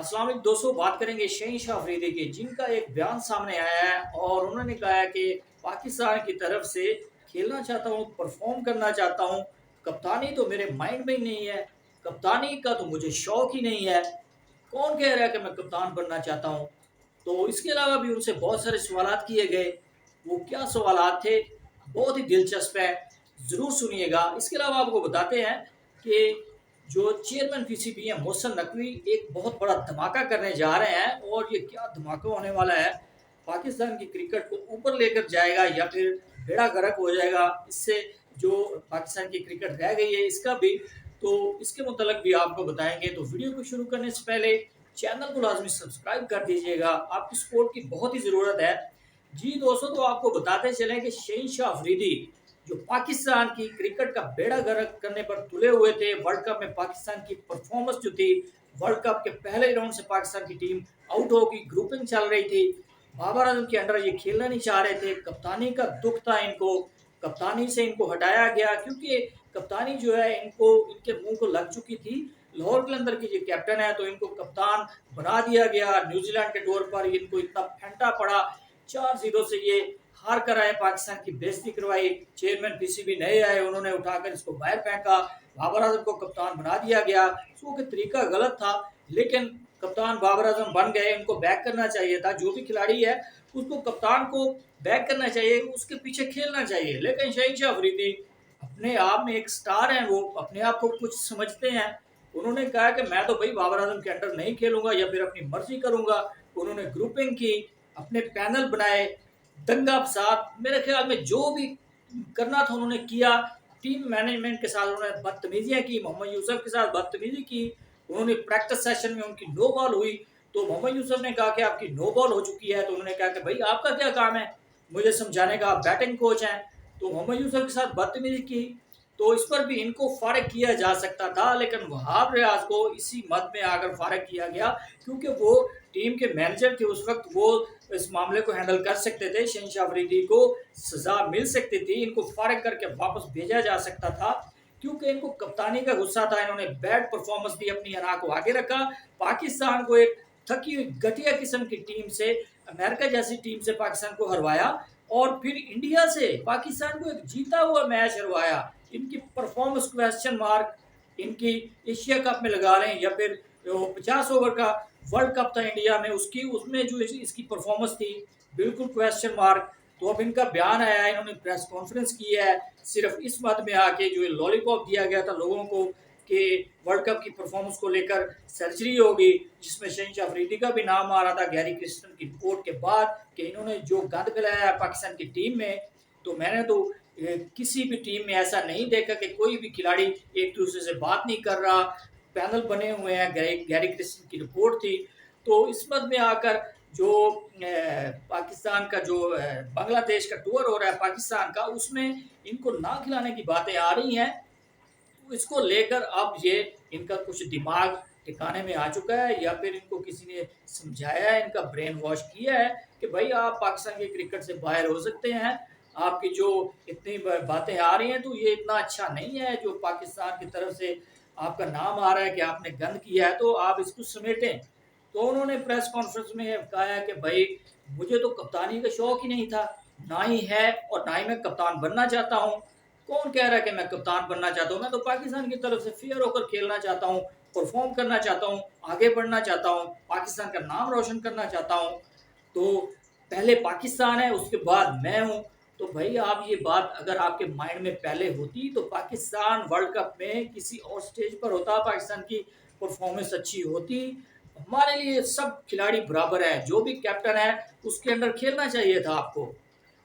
अस्सलाम वालेकुम दोस्तों, बात करेंगे शहनशाह अफरीदी की, जिनका एक बयान सामने आया है और उन्होंने कहा है कि पाकिस्तान की तरफ से खेलना चाहता हूँ, परफॉर्म करना चाहता हूँ। कप्तानी तो मेरे माइंड में ही नहीं है, कप्तानी का तो मुझे शौक ही नहीं है। कौन कह रहा है कि मैं कप्तान बनना चाहता हूँ? तो इसके अलावा भी उनसे बहुत सारे सवालात किए गए। वो क्या सवालात थे, बहुत ही दिलचस्प है, ज़रूर सुनिएगा। इसके अलावा आपको बताते हैं कि जो चेयरमैन पीसीबी हैं मोहसिन नकवी एक बहुत बड़ा धमाका करने जा रहे हैं, और ये क्या धमाका होने वाला है, पाकिस्तान की क्रिकेट को ऊपर लेकर जाएगा या फिर बेड़ा गर्क हो जाएगा। इससे जो पाकिस्तान की क्रिकेट रह गई है इसका भी, तो इसके मुतल्लिक भी आपको बताएंगे। तो वीडियो को शुरू करने से पहले चैनल को लाजमी सब्सक्राइब कर दीजिएगा, आपकी सपोर्ट की बहुत ही ज़रूरत है। जी दोस्तों, तो आपको बताते चलें कि शहनशाह अफरीदी जो पाकिस्तान की क्रिकेट का बेड़ा गर्क करने पर तुले हुए थे, वर्ल्ड कप में पाकिस्तान की परफॉर्मेंस जो थी, वर्ल्ड कप के पहले राउंड से पाकिस्तान की टीम आउट होगी, ग्रुपिंग चल रही थी, बाबर आजम के अंडर ये खेलना नहीं चाह रहे थे। कप्तानी का दुख था इनको, कप्तानी से इनको हटाया गया क्योंकि कप्तानी जो है इनको इनके मुंह को लग चुकी थी। लाहौर के अंदर की जो कैप्टन है तो इनको कप्तान बना दिया गया। न्यूजीलैंड के दौर पर इनको इतना फेंटा पड़ा, 4-0 से ये हार कर आए, पाकिस्तान की बेइज्जती करवाई। चेयरमैन पीसीबी नए आए, उन्होंने उठाकर इसको बाहर फेंका, बाबर आजम को कप्तान बना दिया गया। उसको तरीका गलत था, लेकिन कप्तान बाबर आजम बन गए, उनको बैक करना चाहिए था। जो भी खिलाड़ी है उसको कप्तान को बैक करना चाहिए, उसके पीछे खेलना चाहिए। लेकिन शहनशाह अफरीदी अपने आप में एक स्टार हैं, वो अपने आप को कुछ समझते हैं। उन्होंने कहा कि मैं तो भाई बाबर आजम के अंडर नहीं खेलूंगा या फिर अपनी मर्जी करूंगा। उन्होंने ग्रुपिंग की, अपने पैनल बनाए, दंगा फसाद, मेरे ख्याल में जो भी करना था उन्होंने किया। टीम मैनेजमेंट के साथ उन्होंने बदतमीजियां की, मोहम्मद यूसुफ के साथ बदतमीजी की। उन्होंने प्रैक्टिस सेशन में उनकी नो बॉल हुई तो मोहम्मद यूसुफ ने कहा कि आपकी नो बॉल हो चुकी है, तो उन्होंने कहा कि भाई आपका क्या काम है मुझे समझाने का, आप बैटिंग कोच हैं। तो मोहम्मद यूसुफ के साथ बदतमीजी की, तो इस पर भी इनको फारिग किया जा सकता था, लेकिन वहाब रियाज को इसी मद में आकर फारिग किया गया क्योंकि वो टीम के मैनेजर थे उस वक्त, वो इस मामले को हैंडल कर सकते थे। शहनशाह अफरीदी को सजा मिल सकती थी, इनको फारिग करके वापस भेजा जा सकता था क्योंकि इनको कप्तानी का गुस्सा था। इन्होंने बैड परफॉर्मेंस दी, अपनी अना को आगे रखा, पाकिस्तान को एक थकी हुई घटिया किस्म की टीम से, अमेरिका जैसी टीम से पाकिस्तान को हरवाया, और फिर इंडिया से पाकिस्तान को एक जीता हुआ मैच हरवाया। इनकी परफॉर्मेंस क्वेश्चन मार्क, इनकी एशिया कप में लगा लें या फिर 50 ओवर का वर्ल्ड कप था इंडिया में, उसकी उसमें जो इसकी परफॉर्मेंस थी, बिल्कुल क्वेश्चन मार्क। तो अब इनका बयान आया है, इन्होंने प्रेस कॉन्फ्रेंस की है, सिर्फ इस बात में आके जो लॉलीपॉप दिया गया था लोगों को कि वर्ल्ड कप की परफॉर्मेंस को लेकर सर्जरी होगी, जिसमें शहनशाह अफरीदी का भी नाम आ रहा था गैरी क्रिस्टन की रिपोर्ट के बाद कि इन्होंने जो गंद फैलाया है पाकिस्तान की टीम में। तो मैंने तो किसी भी टीम में ऐसा नहीं देखा कि कोई भी खिलाड़ी एक दूसरे से बात नहीं कर रहा, पैनल बने हुए हैं, गैरी क्रिस्टन की रिपोर्ट थी। तो इस मद में आकर जो पाकिस्तान का जो बांग्लादेश का टूर हो रहा है पाकिस्तान का, उसमें इनको ना खिलाने की बातें आ रही हैं। तो इसको लेकर अब ये इनका कुछ दिमाग ठिकाने में आ चुका है या फिर इनको किसी ने समझाया है, इनका ब्रेन वॉश किया है कि भाई आप पाकिस्तान के क्रिकेट से बाहर हो सकते हैं। आपकी जो इतनी बातें आ रही हैं तो ये इतना अच्छा नहीं है, जो पाकिस्तान की तरफ से आपका नाम आ रहा है कि आपने गंद किया है, तो आप इसको समेटें। तो उन्होंने प्रेस कॉन्फ्रेंस में कहा है कि भाई मुझे तो कप्तानी का शौक ही नहीं था, ना ही है, और ना ही मैं कप्तान बनना चाहता हूँ। कौन कह रहा है कि मैं कप्तान बनना चाहता हूँ? मैं तो पाकिस्तान की तरफ से फेयर होकर खेलना चाहता हूँ, परफॉर्म करना चाहता हूँ, आगे बढ़ना चाहता हूँ, पाकिस्तान का नाम रोशन करना चाहता हूँ। तो पहले पाकिस्तान है, उसके बाद मैं हूँ। तो भाई आप ये बात अगर आपके माइंड में पहले होती तो पाकिस्तान वर्ल्ड कप में किसी और स्टेज पर होता, पाकिस्तान की परफॉर्मेंस अच्छी होती। हमारे लिए सब खिलाड़ी बराबर है, जो भी कैप्टन है उसके अंडर खेलना चाहिए था आपको।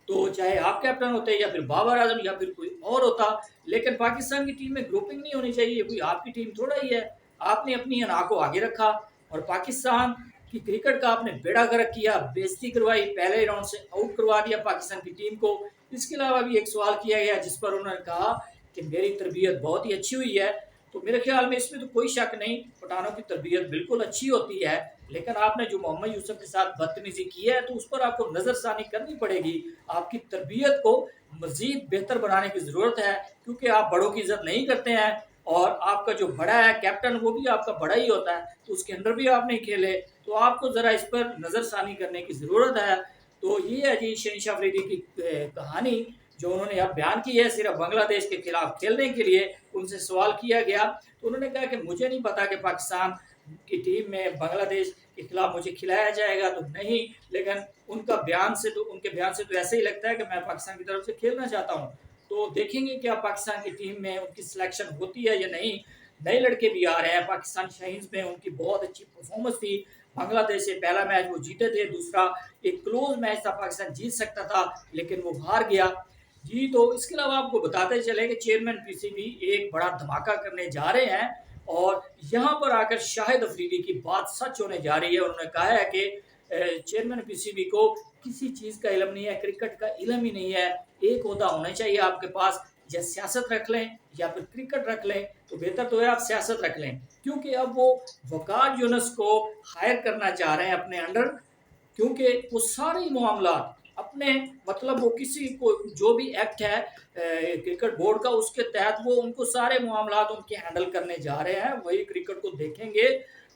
तो चाहे आप कैप्टन होते या फिर बाबर आजम या फिर कोई और होता, लेकिन पाकिस्तान की टीम में ग्रुपिंग नहीं होनी चाहिए, कोई आपकी टीम थोड़ा ही है। आपने अपनी अना को आगे रखा और पाकिस्तान की क्रिकेट का आपने बेड़ा गर्क किया, बेइज्जती करवाई, पहले राउंड से आउट करवा दिया पाकिस्तान की टीम को। इसके अलावा भी एक सवाल किया गया जिस पर उन्होंने कहा कि मेरी तरबियत बहुत ही अच्छी हुई है। तो मेरे ख्याल में इसमें तो कोई शक नहीं, पठानों की तरबियत बिल्कुल अच्छी होती है, लेकिन आपने जो मोहम्मद यूसुफ के साथ बदतमीजी की है तो उस पर आपको नज़रसानी करनी पड़ेगी। आपकी तरबियत को मज़ीद बेहतर बनाने की ज़रूरत है क्योंकि आप बड़ों की इज़्ज़त नहीं करते हैं اور آپ کا جو بڑا ہے کیپٹن وہ بھی آپ کا بڑا ہی ہوتا ہے، تو اس کے انڈر بھی آپ نہیں کھیلے، تو آپ کو ذرا اس پر نظر ثانی کرنے کی ضرورت ہے۔ تو یہ ہے جی شہنشاہ افریدی کی کہانی جو انہوں نے اب بیان کی ہے صرف بنگلہ دیش کے خلاف کھیلنے کے لیے۔ ان سے سوال کیا گیا تو انہوں نے کہا کہ مجھے نہیں پتا کہ پاکستان کی ٹیم میں بنگلہ دیش کے خلاف مجھے کھلایا جائے گا تو نہیں، لیکن ان کے بیان سے تو ایسے ہی لگتا ہے کہ میں پاکستان کی طرف سے کھیلنا چاہتا ہوں۔ تو دیکھیں گے کیا پاکستان کی ٹیم میں ان کی سلیکشن ہوتی ہے یا نہیں۔ نئے لڑکے بھی آ رہے ہیں، پاکستان شاہینز میں ان کی بہت اچھی پرفارمنس تھی، بنگلہ دیش سے پہلا میچ وہ جیتے تھے، دوسرا ایک کلوز میچ تھا، پاکستان جیت سکتا تھا لیکن وہ ہار گیا جی۔ تو اس کے علاوہ آپ کو بتاتے چلے کہ چیئرمین پی سی بی ایک بڑا دھماکہ کرنے جا رہے ہیں، اور یہاں پر آ کر شاہد افریدی کی بات سچ ہونے جا رہی ہے۔ انہوں نے کہا ہے کہ چیئرمین پی سی بی کو کسی چیز کا علم نہیں ہے، کرکٹ کا علم ہی نہیں ہے، ایک عہدہ ہونا چاہیے آپ کے پاس، یا سیاست رکھ لیں یا پھر کرکٹ رکھ لیں، تو بہتر تو ہے آپ سیاست رکھ لیں، کیونکہ اب وہ وقار یونس کو ہائر کرنا چاہ رہے ہیں اپنے انڈر، کیونکہ وہ سارے معاملات اپنے مطلب وہ کسی کو جو بھی ایکٹ ہے کرکٹ بورڈ کا اس کے تحت وہ ان کو سارے معاملات ان کے ہینڈل کرنے جا رہے ہیں، وہی کرکٹ کو دیکھیں گے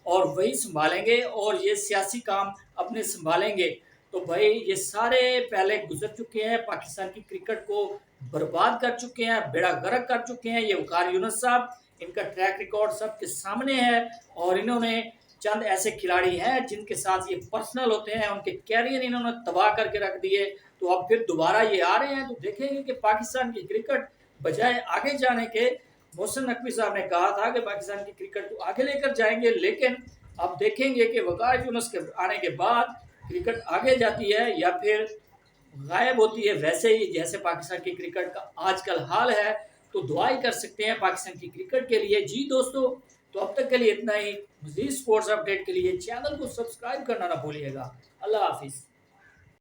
اور وہی سنبھالیں گے اور یہ سیاسی کام اپنے سنبھالیں گے۔ تو بھائی یہ سارے پہلے گزر چکے ہیں، پاکستان کی کرکٹ کو برباد کر چکے ہیں، بیڑا غرق کر چکے ہیں یہ وقار یونس صاحب، ان کا ٹریک ریکارڈ سب کے سامنے ہے، اور انہوں نے چند ایسے کھلاڑی ہیں جن کے ساتھ یہ پرسنل ہوتے ہیں، ان کے کیریئر انہوں نے تباہ کر کے رکھ دیے، تو اب پھر دوبارہ یہ آ رہے ہیں تو دیکھیں گے کہ پاکستان کی کرکٹ بجائے آگے جانے کے، محسن نقوی صاحب نے کہا تھا کہ پاکستان کی کرکٹ کو آگے لے کر جائیں گے، لیکن اب دیکھیں گے کہ وقار یونس کے آنے کے بعد کرکٹ آگے جاتی ہے یا پھر غائب ہوتی ہے، ویسے ہی جیسے پاکستان کی کرکٹ کا آج کل حال ہے۔ تو دعائی کر سکتے ہیں پاکستان کی کرکٹ کے لیے جی دوستو۔ تو اب تک کے لیے اتنا ہی، مزید سپورٹس اپڈیٹ کے لیے چینل کو سبسکرائب کرنا نہ بھولیے گا۔ اللہ حافظ۔